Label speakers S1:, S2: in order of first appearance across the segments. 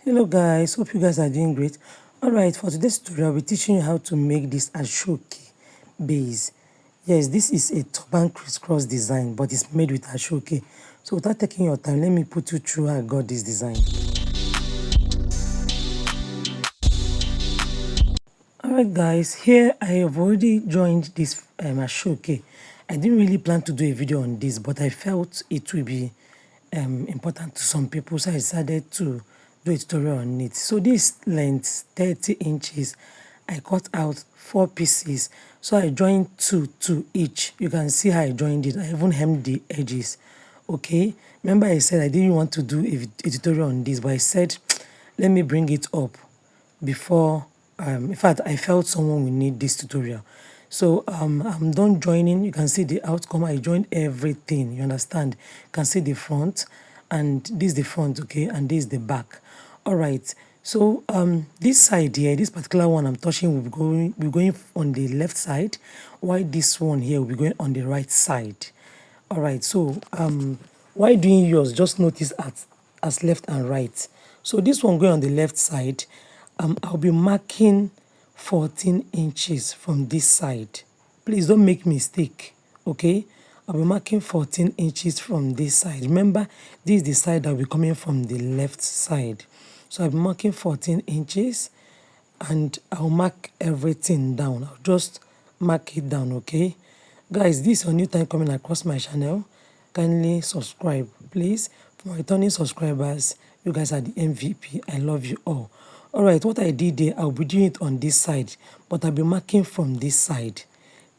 S1: Hello guys, hope you guys are doing great. Alright, for today's tutorial, I'll be teaching you how to make this Asooke base. Yes, this is a turban crisscross design, but it's made with Asooke. So without taking your time, let me put you through how I got this design. Alright guys, here I have already joined this Asooke. I didn't really plan to do a video on this, but I felt it will be important to some people, so I decided to do a tutorial on it. So this length 30 inches, I cut out 4 pieces, so I joined 2 to each. You can see how I joined it. I even hemmed the edges. Okay, remember I said I didn't want to do a tutorial on this, but I said let me bring it up before in fact I felt someone will need this tutorial. So I'm done joining. You can see the outcome. I joined everything, you understand. You can see the front, and this is the front, okay, and this is the back. All right, so this side here, this particular one I'm touching will be going on the left side, while this one here will be going on the right side. All right, so while doing yours, just notice as left and right. So this one going on the left side, I'll be marking 14 inches from this side. Please don't make mistake, okay? I'll be marking 14 inches from this side. Remember, this is the side that will be coming from the left side. So I'll be marking 14 inches, and I'll mark everything down. I'll just mark it down, okay? Guys, this is your new time coming across my channel. Kindly subscribe, please. For my returning subscribers, you guys are the MVP. I love you all. Alright, what I did there, I'll be doing it on this side, but I'll be marking from this side.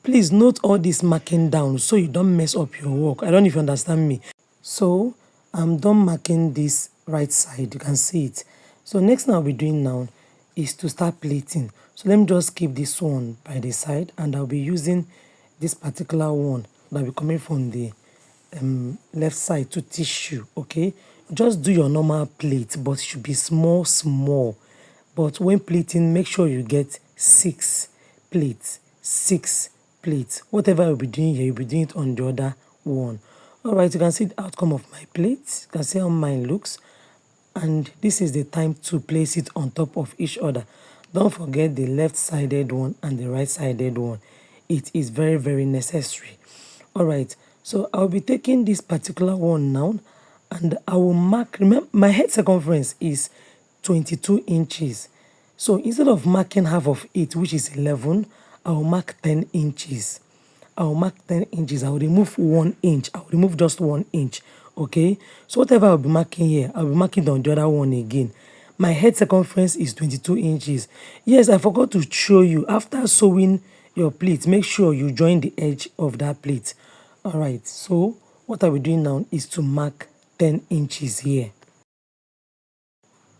S1: Please note all this marking down so you don't mess up your work. I don't know if you understand me. So I'm done marking this right side. You can see it. So next thing I'll be doing now is to start pleating. So let me just keep this one by the side, and I'll be using this particular one that will be coming from the left side to tissue. Okay, just do your normal plait, but it should be small. But when pleating, make sure you get 6 plates. 6 plates. Whatever you'll be doing here, you'll be doing it on the other one. Alright, you can see the outcome of my plate. You can see how mine looks. And this is the time to place it on top of each other. Don't forget the left-sided one and the right-sided one. It is very, very necessary. Alright, so I'll be taking this particular one now, and I will mark. Remember, my head circumference is 22 inches. So instead of marking half of it, which is 11, I will mark 10 inches. I will mark 10 inches. I will remove 1 inch. I will remove just 1 inch. Okay, so whatever I'll be marking here, I'll be marking on the other one again. My head circumference is 22 inches. Yes, I forgot to show you. After sewing your pleat, make sure you join the edge of that pleat. Alright, so what I'll be doing now is to mark 10 inches here.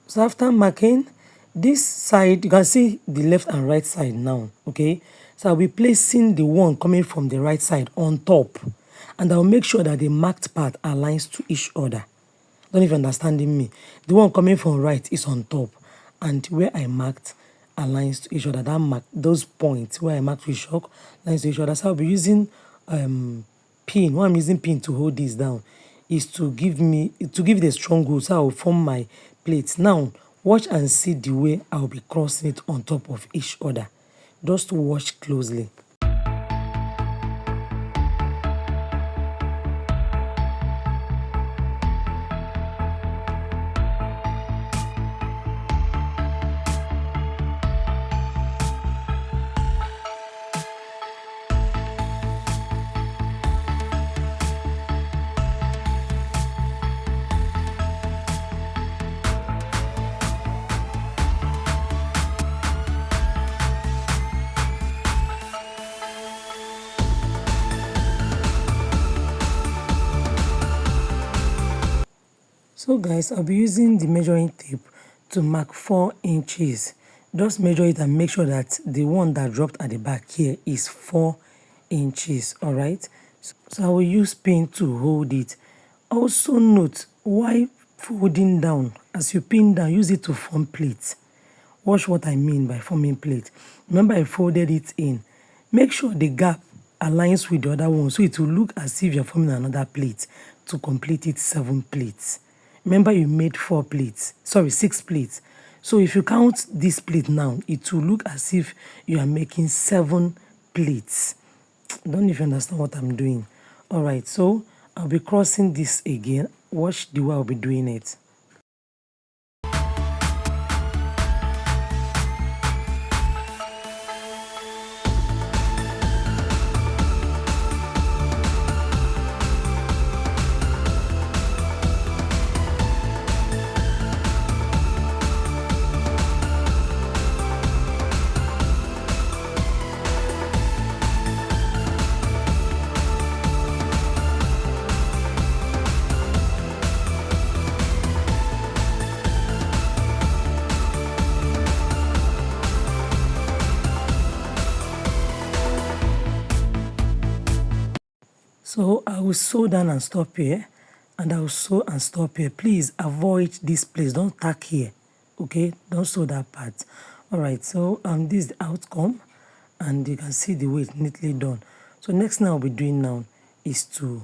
S1: So after marking this side, you can see the left and right side now, okay? So I'll be placing the one coming from the right side on top, and I'll make sure that the marked part aligns to each other. Don't even understanding me. The one coming from right is on top, and where I marked aligns to each other. That mark, those points where I marked with chalk aligns to each other. So I'll be using pin. Why I'm using pin to hold this down is to give it a strong hold, so I'll form my plates. Now watch and see the way I'll be crossing it on top of each other. Just watch closely. So guys, I'll be using the measuring tape to mark 4 inches. Just measure it and make sure that the one that dropped at the back here is 4 inches. All right, so I will use pin to hold it. Also note, why folding down? As you pin down, use it to form plates. Watch what I mean by forming plate. Remember, I folded it in. Make sure the gap aligns with the other one, so it will look as if you're forming another plate to complete it 7 plates. Remember, you made 4 pleats, sorry, 6 pleats. So if you count this pleat now, it will look as if you are making 7 pleats. I don't even understand what I'm doing. All right, so I'll be crossing this again. Watch the way I'll be doing it. So I will sew down and stop here, and I will sew and stop here. Please avoid this place. Don't tack here, okay? Don't sew that part. All right, so this is the outcome, and you can see the way it's neatly done. So next thing I'll be doing now is to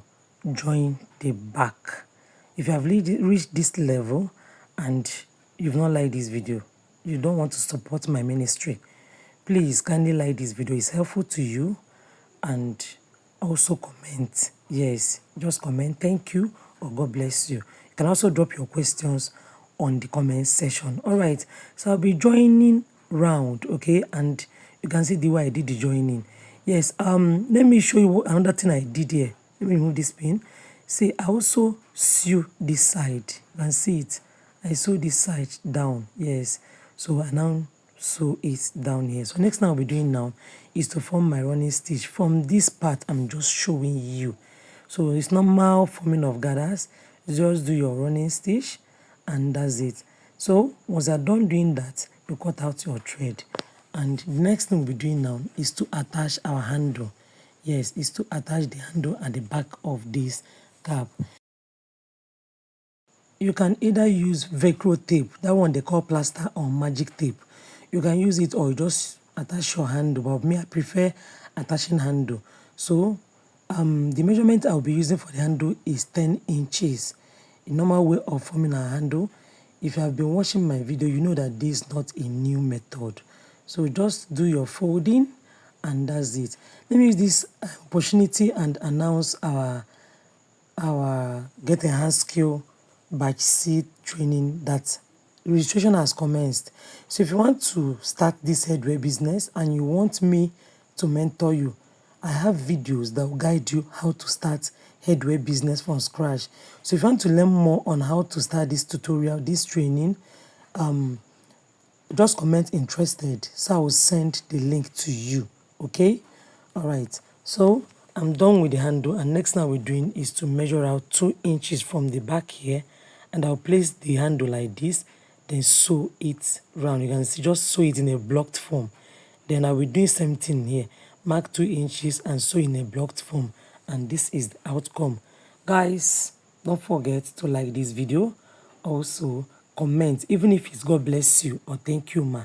S1: join the back. If you have reached this level and you've not liked this video, you don't want to support my ministry, please kindly like this video. It's helpful to you, and also comment. Yes, just comment thank you or God bless you. You can also drop your questions on the comment section. All right, so I'll be joining round, okay, and you can see the way I did the joining. Yes, let me show you another thing I did here. Let me remove this pin. See, I also sew this side. You can see it. I sew this side down. Yes, so I now sew it down here. So next thing I'll be doing now is to form my running stitch. From this part, I'm just showing you. So it's normal forming of gathers. Just do your running stitch, and that's it. So once you're done doing that, you cut out your thread. And the next thing we'll be doing now is to attach our handle. Yes, is to attach the handle at the back of this cap. You can either use Velcro tape, that one they call plaster, or magic tape. You can use it, or you just attach your handle. But me, I prefer attaching handle. So the measurement I'll be using for the handle is 10 inches. A normal way of forming a handle. If you have been watching my video, you know that this is not a new method. So just do your folding, and that's it. Let me use this opportunity and announce our Get Enhanced Skill Batch C training that registration has commenced. So if you want to start this headwear business and you want me to mentor you, I have videos that will guide you how to start headwear business from scratch. So if you want to learn more on how to start this tutorial, this training, just comment interested, so I will send the link to you. Okay, all right, so I'm done with the handle, and next thing we're doing is to measure out 2 inches from the back here, and I'll place the handle like this, then sew it round. You can see, just sew it in a blocked form. Then I will do the same thing here, mark 2 inches and sew in a blocked form, and this is the outcome. Guys, don't forget to like this video. Also comment, even if it's God bless you or thank you ma,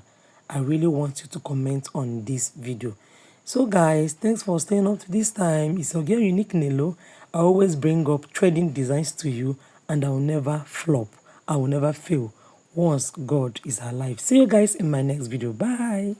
S1: I really want you to comment on this video. So guys, thanks for staying up to this time. It's again Unique Nelo. I always bring up trading designs to you, and I will never flop. I will never fail once God is alive. See you guys in my next video. Bye.